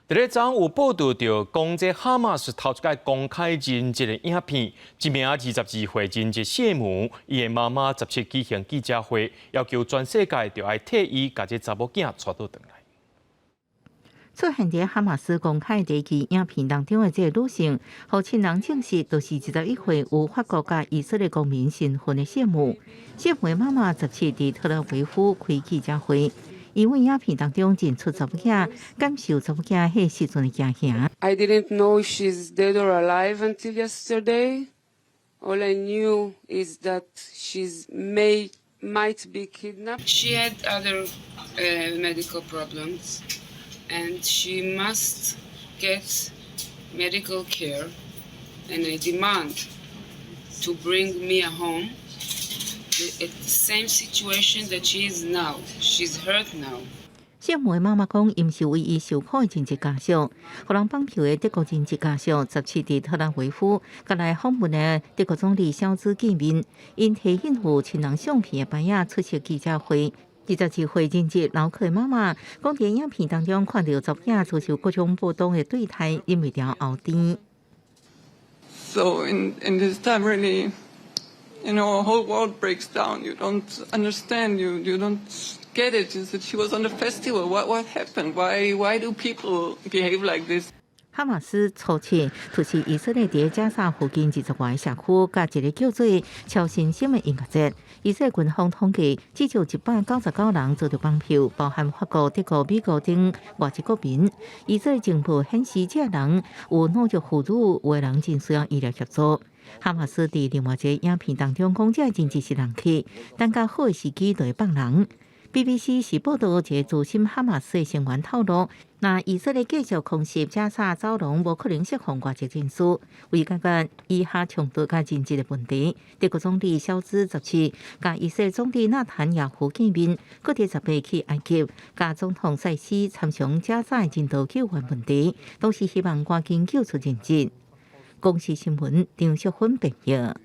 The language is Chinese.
伫咧早有报道到，讲这哈马斯头一届公开人质的影片，一名22岁人质谢姆，伊的妈妈17举行记者会，要求全世界就爱替伊把这查某囝带倒转来。出现在哈马斯公开第一期影片当中的这个女性，和亲人证实，就是21岁有法国甲以色列公民身份的谢姆。谢姆的妈妈17伫特拉维夫开记者会。因为影片当中认出查某囝，感受查某囝迄时阵的惊吓。I didn't know if she's dead or alive until yesterday. All I knew is that might be kidnapped. She had other medical problems, and she must get medical care. And I demand to bring Mia home. At the same situation that she is now. She's hurt now. 谢姆的妈妈讲，因是为伊受苦的人质家属，互人绑票的德国人质家属17伫特拉维夫，甲来访问的德国总理肖兹见面，因提应付亲人相片的牌仔出席记者会。27岁人质脑壳的妈妈讲，伫影片当中看到查某囝遭受各种不当的对待，因为条后甜。So in this time, really. You know, a whole world breaks down. You don't understand. You don't get it. Is that she was on the festival? What happened? Why do people behave like this? 哈马斯初期就是以色列伫加沙附近20外社区，甲一个叫做超新星的音乐节。以色列军方统计，至少199人遭到绑票，包含法国、德国、美国等外籍国民。以色列政府显示，这人有脑弱妇女，有的人真需要医疗协助。哈马斯伫另外一个影片当中讲，这人质是人气，等较好的时机就会放人。BBC 是报道一个资深哈马斯的成员透露，那以色列继续空袭加沙走廊，无可能释放外籍人士。为解决以哈冲突甲人质的问题，德国总理肖兹17甲以色列总理纳坦雅胡见面，搁伫18去埃及，甲总统塞西参详加沙的人道救援问题，都是希望赶紧救出人质。公视新闻张淑芬报道。